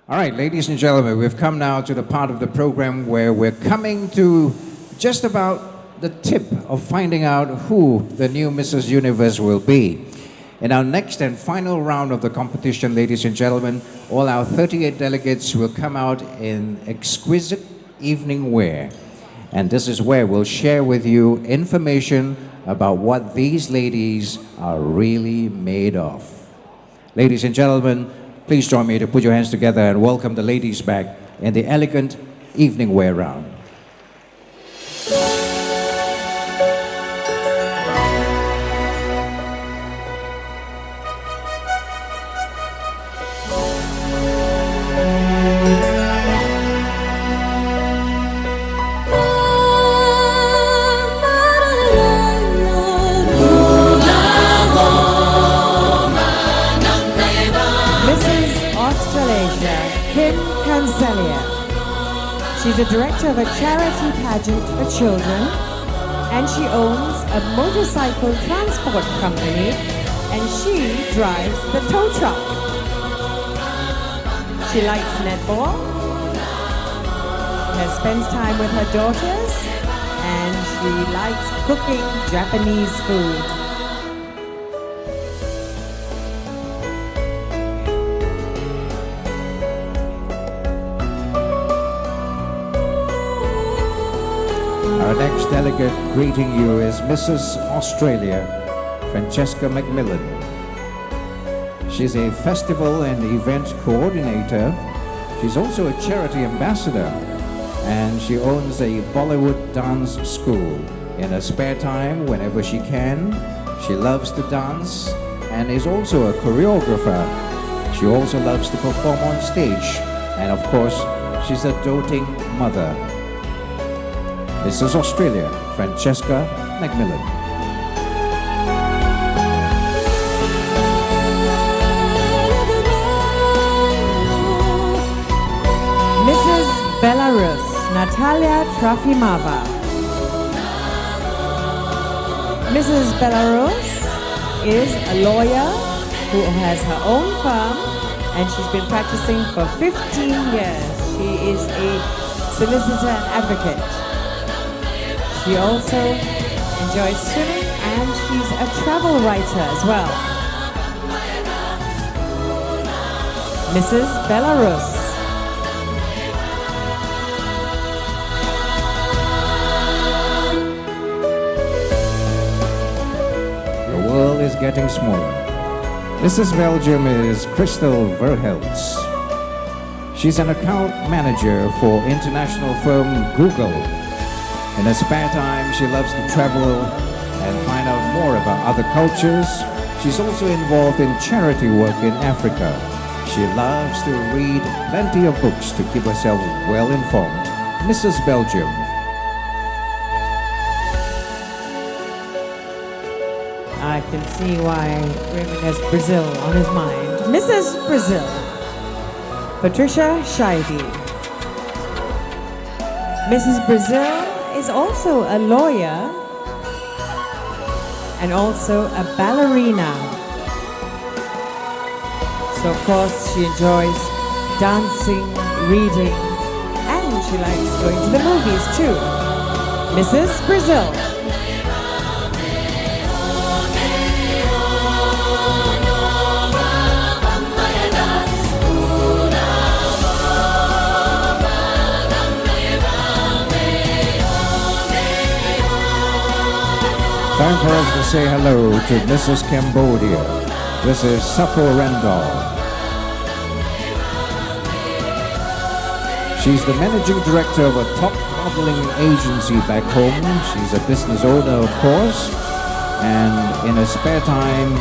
All right, ladies and gentlemen, we've come now to the part of the program where we're coming to just about the tip of finding out who the new Mrs. Universe will be. In our next and final round of the competition, ladies and gentlemen, all our 38 delegates will come out in exquisite evening wear. And this is where we'll share with you information about what these ladies are really made of. Ladies and gentlemen, please join me to put your hands together and welcome the ladies back in the elegant evening wear round. She's a director of a charity pageant for children, and she owns a motorcycle transport company, and she drives the tow truck. She likes netball, she spends time with her daughters, and she likes cooking Japanese food. Our next delegate greeting you is Mrs. Australia, Francesca Macmillan. She's a festival and event coordinator. She's also a charity ambassador, and she owns a Bollywood dance school. In her spare time, whenever she can, she loves to dance and is also a choreographer. She also loves to perform on stage, and of course, she's a doting mother. Mrs. Australia, Francesca Macmillan. Mrs. Belarus, Natalia Trofimova. Mrs. Belarus is a lawyer who has her own firm, and she's been practicing for 15 years. She is a solicitor and advocate. She also enjoys swimming, and she's a travel writer as well. Mrs. Belarus. The world is getting smaller. Mrs. Belgium is Crystal Verhelst. She's an account manager for international firm Google. In her spare time, she loves to travel and find out more about other cultures. She's also involved in charity work in Africa. She loves to read plenty of books to keep herself well informed. Mrs. Belgium. I can see why Raymond has Brazil on his mind. Mrs. Brazil. Patricia Scheide. Mrs. Brazil is also a lawyer and also a ballerina. So of course she enjoys dancing, reading, and she likes going to the movies too. Mrs. Brazil. Time for us to say hello to Mrs. Cambodia. This is Sapo Rendall. She's the managing director of a top modeling agency back home. She's a business owner, of course. And in her spare time,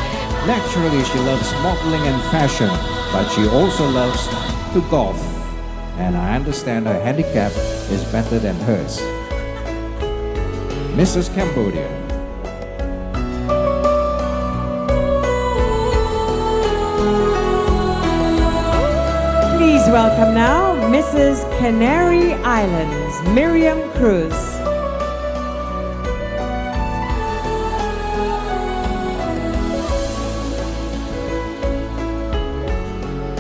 naturally she loves modeling and fashion, but she also loves to golf. And I understand her handicap is better than hers. Mrs. Cambodia. Please welcome now Mrs. Canary Islands, Miriam Cruz.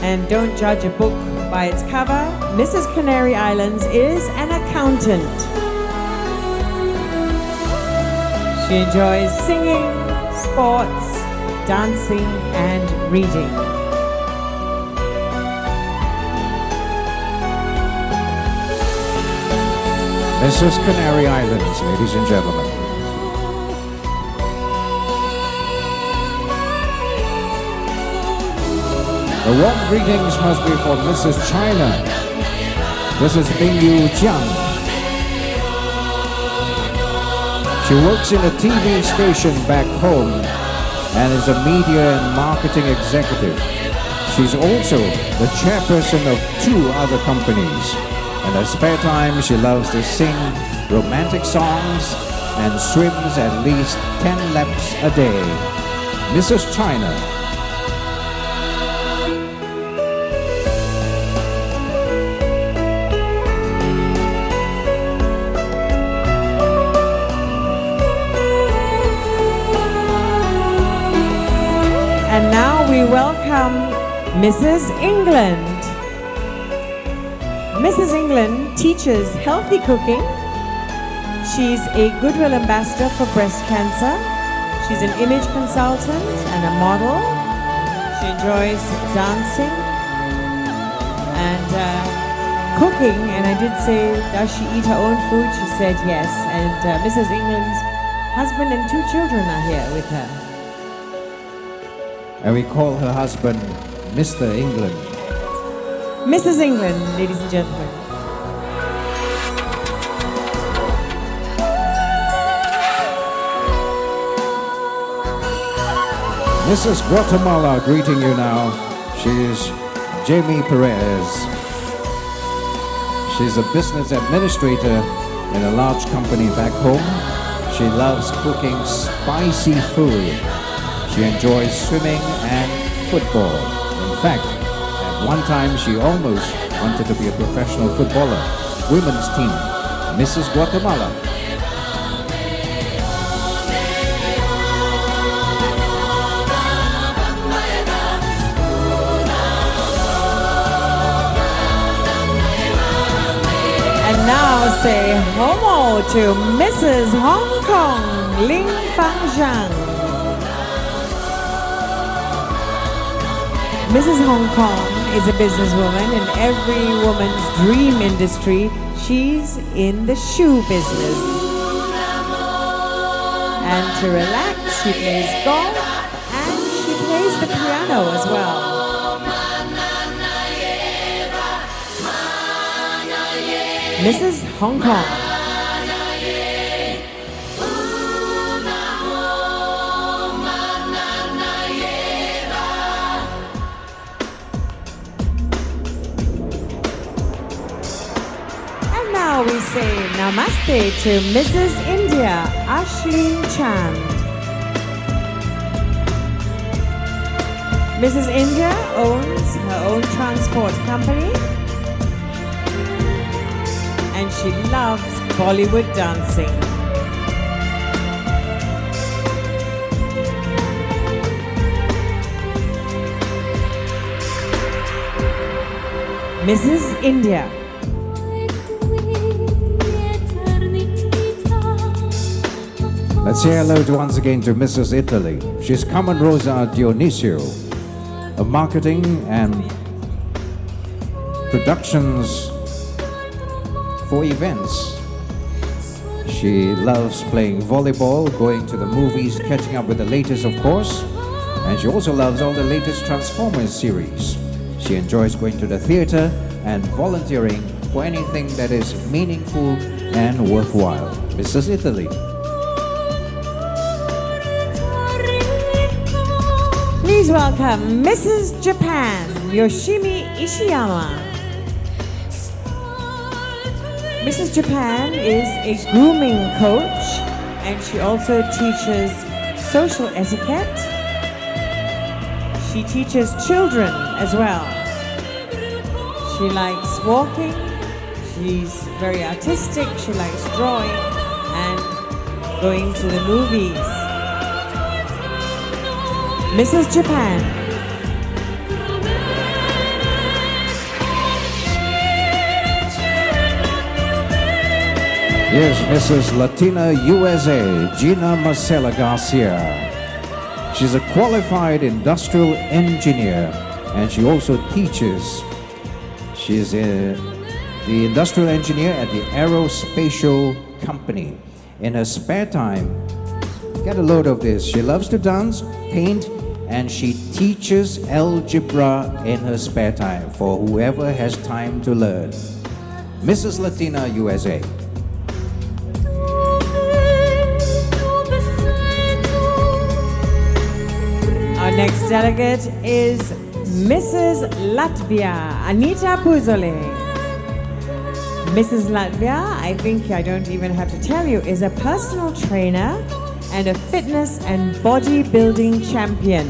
And don't judge a book By its cover, Mrs. Canary Islands is an accountant. She enjoys singing, sports, dancing, and reading. Mrs. Canary Islands, ladies and gentlemen. The warm greetings must be for Mrs. China. This is Bing Yu Jiang. She works in a TV station back home and is a media and marketing executive. She's also the chairperson of 2 other companies. In her spare time, she loves to sing romantic songs and swims at least 10 laps a day. Mrs. China. And now we welcome Mrs. England. Mrs. England teaches healthy cooking. She's a goodwill ambassador for breast cancer. She's an image consultant and a model. She enjoys dancing and cooking. And I did say, does she eat her own food? She said yes. And Mrs. England's husband and 2 children are here with her. And we call her husband Mr. England. Mrs. England, ladies and gentlemen. Mrs. Guatemala greeting you now. She is Jamie Perez. She's a business administrator in a large company back home. She loves cooking spicy food. She enjoys swimming and football. In fact, at one time she almost wanted to be a professional footballer. Women's team, Mrs. Guatemala. And now say homo to Mrs. Hong Kong, Ling Fang Zhang. Mrs. Hong Kong is a businesswoman in every woman's dream industry. She's in the shoe business. And to relax, she plays golf and she plays the piano as well. Mrs. Hong Kong. Now we say namaste to Mrs. India, Ashleen Chand. Mrs. India owns her own transport company and she loves Bollywood dancing. Mrs. India. Let's say hello once again to Mrs. Italy. She's Carmen Rosa Dionisio, a marketing and productions for events. She loves playing volleyball, going to the movies, catching up with the latest, of course. And she also loves all the latest Transformers series. She enjoys going to the theater and volunteering for anything that is meaningful and worthwhile. Mrs. Italy. Please welcome Mrs. Japan, Yoshimi Ishiyama. Mrs. Japan is a grooming coach and she also teaches social etiquette. She teaches children as well. She likes walking, she's very artistic, she likes drawing and going to the movies. Mrs. Japan. Here's Mrs. Latina USA, Gina Marcela Garcia. She's a qualified industrial engineer and she also teaches. She's the industrial engineer at the Aerospatial Company. In her spare time, get a load of this, she loves to dance, paint, and she teaches algebra in her spare time for whoever has time to learn. Mrs. Latina USA. Our next delegate is Mrs. Latvia, Anita Puzole. Mrs. Latvia, I think I don't even have to tell you, is a personal trainer and a fitness and bodybuilding champion.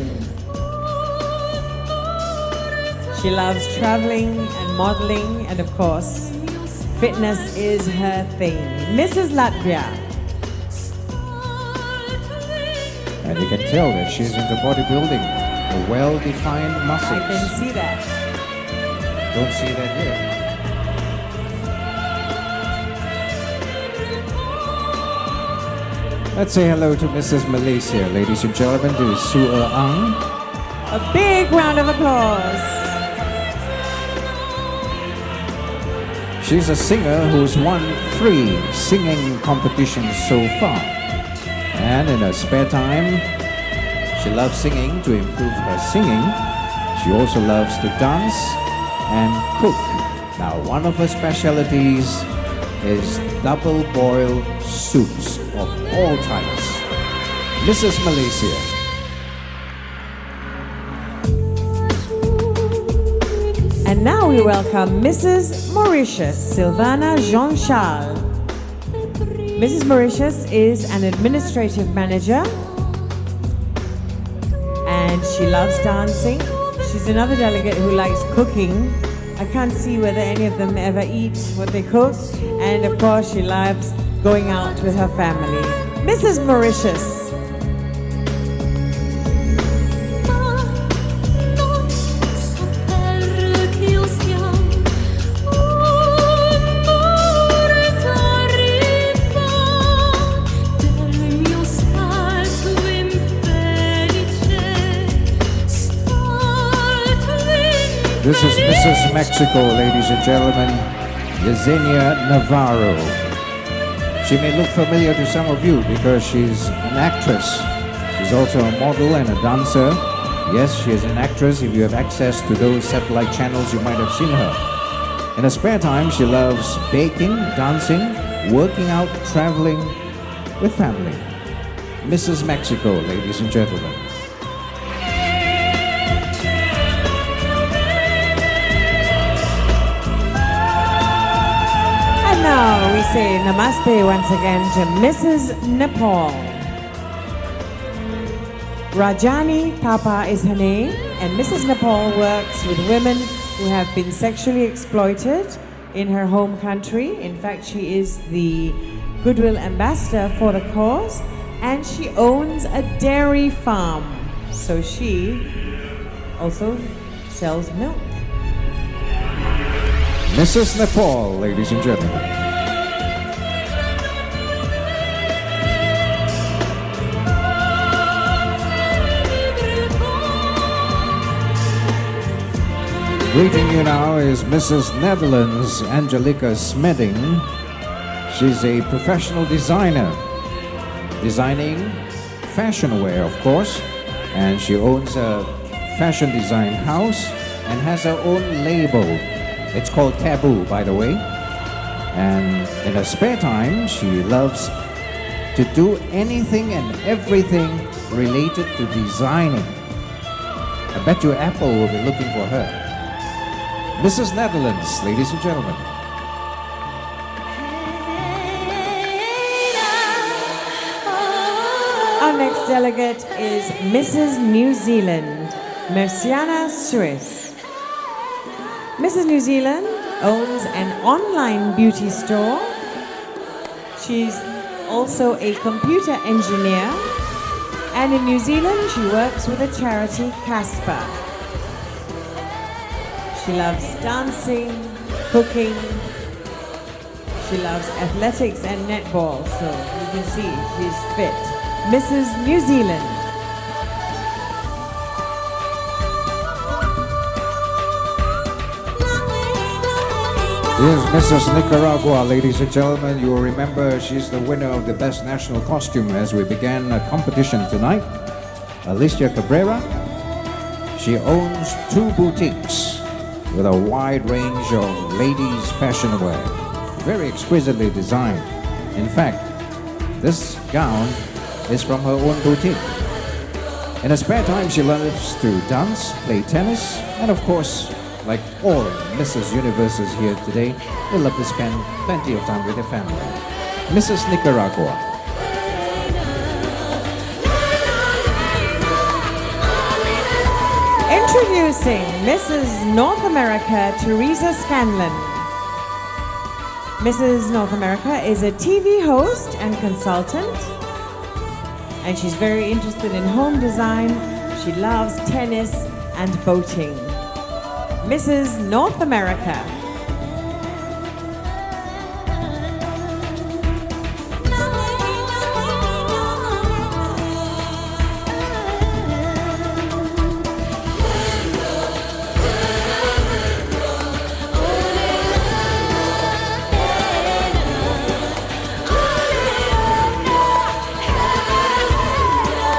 She loves traveling and modeling, and of course, fitness is her thing. Mrs. Latvia. And you can tell that she's into bodybuilding, a well-defined muscles. I can see that. Don't see that here. Let's say hello to Mrs. Malaysia, ladies and gentlemen, to Su Ang. A big round of applause. She's a singer who's won 3 singing competitions so far. And in her spare time, she loves singing to improve her singing. She also loves to dance and cook. Now, one of her specialties is double-boiled soups of all types. Mrs. Malaysia. And now we welcome Mrs. Mauritius, Sylvana Jean-Charles. Mrs. Mauritius is an administrative manager and she loves dancing. She's another delegate who likes cooking. I can't see whether any of them ever eat what they cook. And of course she loves going out with her family. Mrs. Mauritius. This is Mrs. Mexico, ladies and gentlemen, Yesenia Navarro. She may look familiar to some of you because she's an actress. She's also a model and a dancer. Yes, she is an actress. If you have access to those satellite channels, you might have seen her. In her spare time, she loves baking, dancing, working out, traveling with family. Mrs. Mexico, ladies and gentlemen. Now we say namaste once again to Mrs. Nepal. Rajani Papa is her name, and Mrs. Nepal works with women who have been sexually exploited in her home country. In fact, she is the Goodwill Ambassador for the cause, and she owns a dairy farm. So she also sells milk. Mrs. Nepal, ladies and gentlemen. Greeting you now is Mrs. Netherlands Angelica Smedding. She's a professional designer, designing fashion wear, of course, and she owns a fashion design house and has her own label. It's called Taboo, by the way. And in her spare time, she loves to do anything and everything related to designing. I bet you Apple will be looking for her. Mrs. Netherlands, ladies and gentlemen. Our next delegate is Mrs. New Zealand, Merciana Suis. Mrs. New Zealand owns an online beauty store. She's also a computer engineer, and in New Zealand she works with a charity, Casper. She loves dancing, cooking. She loves athletics and netball, so you can see she's fit. Mrs. New Zealand. Here's Mrs. Nicaragua, ladies and gentlemen. You will remember she's the winner of the Best National Costume as we began a competition tonight. Alicia Cabrera. She owns 2 boutiques with a wide range of ladies' fashion wear. Very exquisitely designed. In fact, this gown is from her own boutique. In her spare time, she loves to dance, play tennis, and of course, like all Mrs. Universes here today, they love to spend plenty of time with their family. Mrs. Nicaragua. Introducing Mrs. North America, Teresa Scanlon. Mrs. North America is a TV host and consultant, and she's very interested in home design. She loves tennis and boating. Mrs. North America.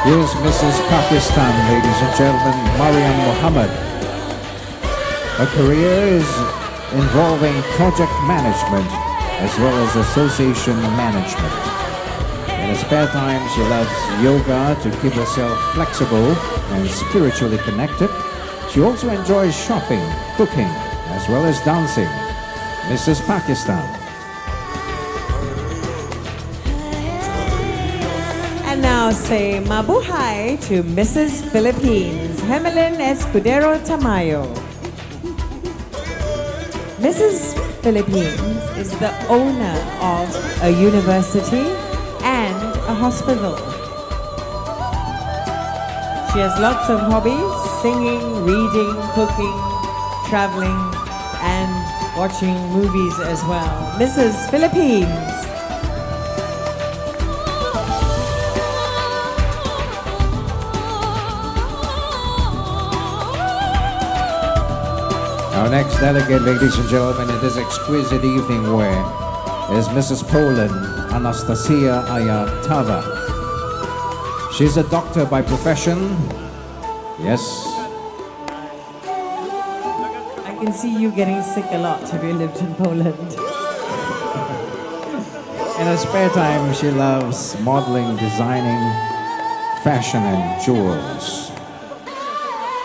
Here's Mrs. Pakistan, ladies and gentlemen, Mariam Mohammed. Her career is involving project management as well as association management. In her spare time, she loves yoga to keep herself flexible and spiritually connected. She also enjoys shopping, cooking, as well as dancing. Mrs. Pakistan. And now say mabuhay to Mrs. Philippines, Hemelin Escudero Tamayo. Mrs. Philippines is the owner of a university and a hospital. She has lots of hobbies: singing, reading, cooking, traveling, and watching movies as well. Mrs. Philippines. Our next delegate, ladies and gentlemen, in this exquisite evening wear is Mrs. Poland Anastasia Ayatava. She's a doctor by profession. Yes. I can see you getting sick a lot if you lived in Poland. In her spare time, she loves modeling, designing, fashion, and jewels.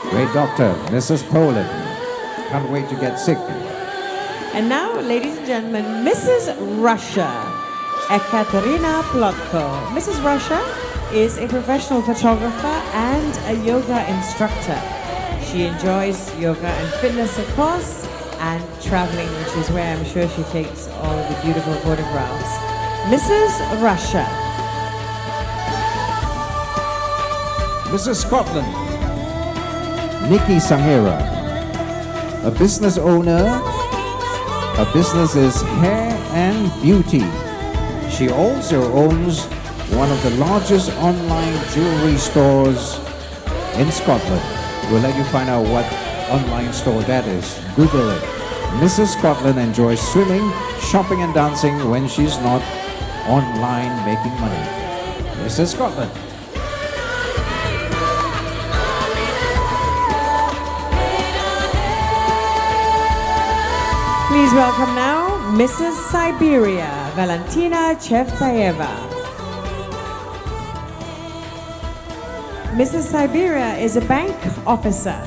Great doctor, Mrs. Poland. Can't wait to get sick. And now, ladies and gentlemen, Mrs. Russia, Ekaterina Plotko. Mrs. Russia is a professional photographer and a yoga instructor. She enjoys yoga and fitness, of course, and traveling, which is where I'm sure she takes all of the beautiful photographs. Mrs. Russia. Mrs. Scotland, Nikki Sanghera. A business owner. Her business is hair and beauty. She also owns one of the largest online jewelry stores in Scotland. We'll let you find out what online store that is. Google it. Mrs. Scotland enjoys swimming, shopping and dancing when she's not online making money. Mrs. Scotland. Please welcome now Mrs. Siberia, Valentina Chevtaeva. Mrs. Siberia is a bank officer.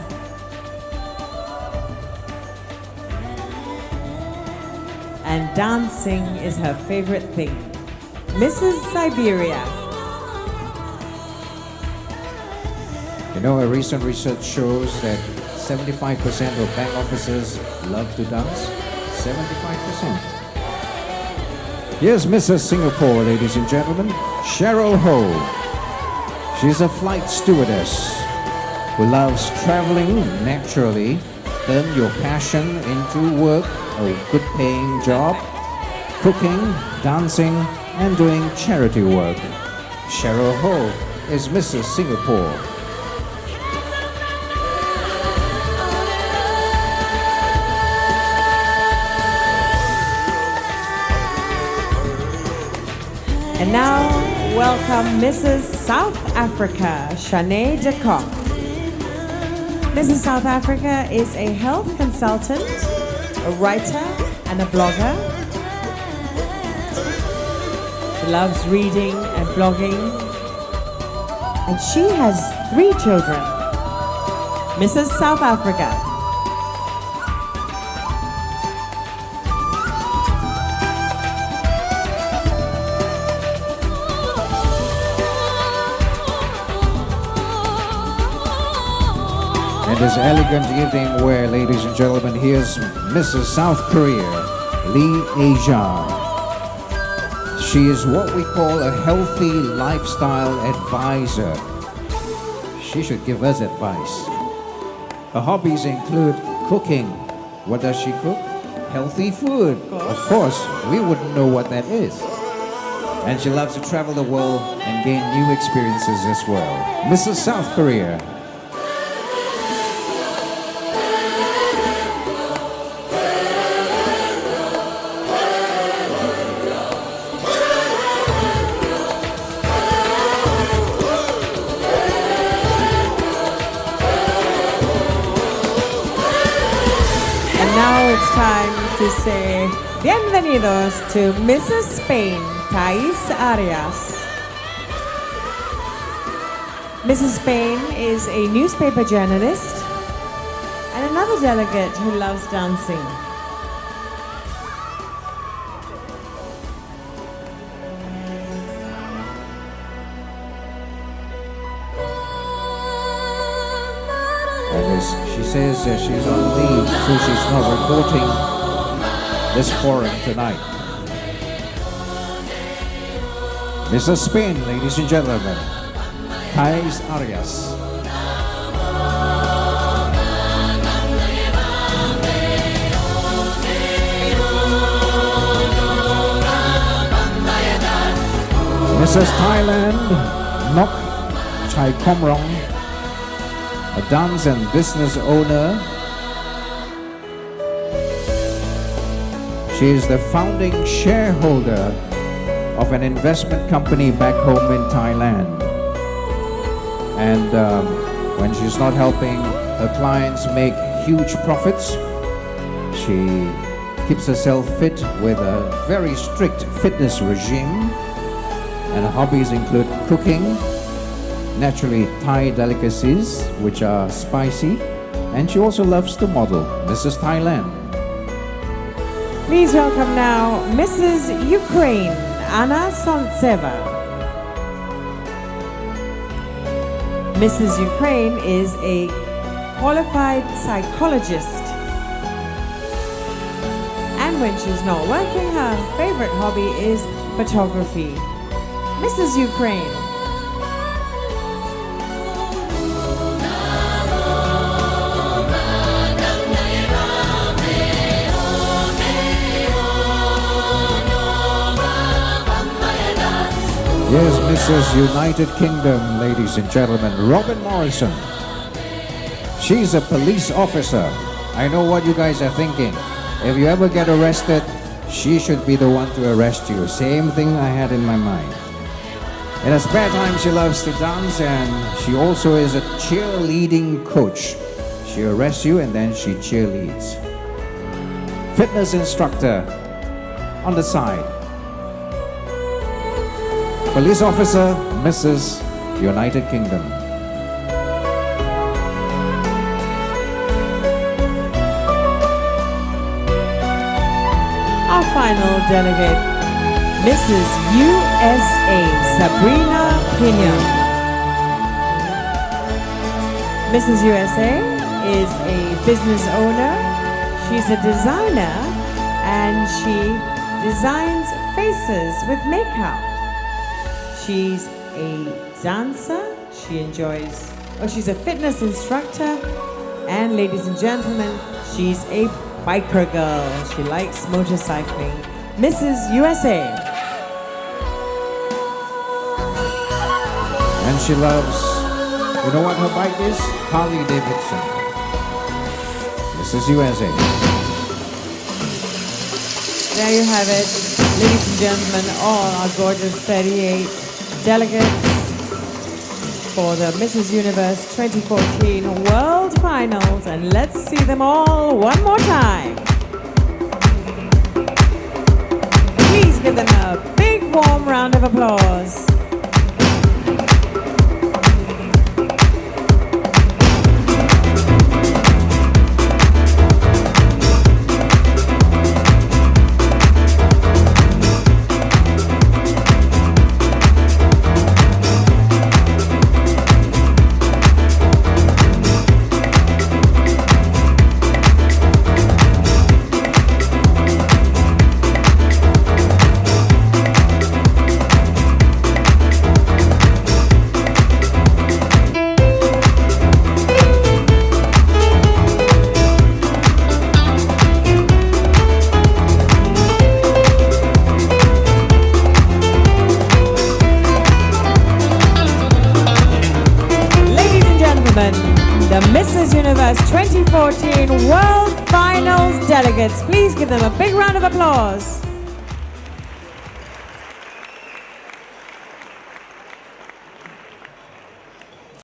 And dancing is her favorite thing. Mrs. Siberia. You know, a recent research shows that 75% of bank officers love to dance. 75%. Here's Mrs. Singapore, ladies and gentlemen, Cheryl Ho. She's a flight stewardess who loves traveling naturally. Turn your passion into work, a good paying job. cooking, dancing, and doing charity work. Cheryl Ho is Mrs. Singapore. And now, welcome Mrs. South Africa, Shanae de Kock. Mrs. South Africa is a health consultant, a writer, and a blogger. She loves reading and blogging. And she has 3 children. Mrs. South Africa. And this elegant evening wear, ladies and gentlemen, here's Mrs. South Korea, Lee Asia. She is what we call a healthy lifestyle advisor. She should give us advice. Her hobbies include cooking. What does she cook? Healthy food. Of course, we wouldn't know what that is. And she loves to travel the world and gain new experiences as well. Mrs. South Korea. It's time to say bienvenidos to Mrs. Spain, Thais Arias. Mrs. Spain is a newspaper journalist and another delegate who loves dancing. She says she's on leave, so she's not reporting this forum tonight. Mrs. Spain, ladies and gentlemen, Thais Arias. Mrs. Thailand, Nok Chai Komrong, a dance and business owner. She is the founding shareholder of an investment company back home in Thailand. And when she's not helping her clients make huge profits, she keeps herself fit with a very strict fitness regime. And her hobbies include cooking, naturally Thai delicacies, which are spicy, and she also loves to model. Mrs. Thailand. Please welcome now Mrs. Ukraine, Anna Sontseva. Mrs. Ukraine is a qualified psychologist. And when she's not working, her favorite hobby is photography. Mrs. Ukraine. Yes, Mrs. United Kingdom, ladies and gentlemen, Robin Morrison. She's a police officer. I know what you guys are thinking. If you ever get arrested, she should be the one to arrest you. Same thing I had in my mind. In her spare time, she loves to dance, and she also is a cheerleading coach. She arrests you and then she cheerleads. Fitness instructor on the side. Police officer, Mrs. United Kingdom. Our final delegate, Mrs. USA, Sabrina Pinion. Mrs. USA is a business owner. She's a designer and she designs faces with makeup. She's a dancer. She's a fitness instructor. And ladies and gentlemen, she's a biker girl. She likes motorcycling. Mrs. USA. And she loves, you know what her bike is? Harley Davidson. Mrs. USA. There you have it, ladies and gentlemen, all our gorgeous 38 delegates for the Mrs. Universe 2014 World Finals, and let's see them all one more time. Please give them a big warm round of applause. The Mrs. Universe 2014 World Finals delegates. Please give them a big round of applause.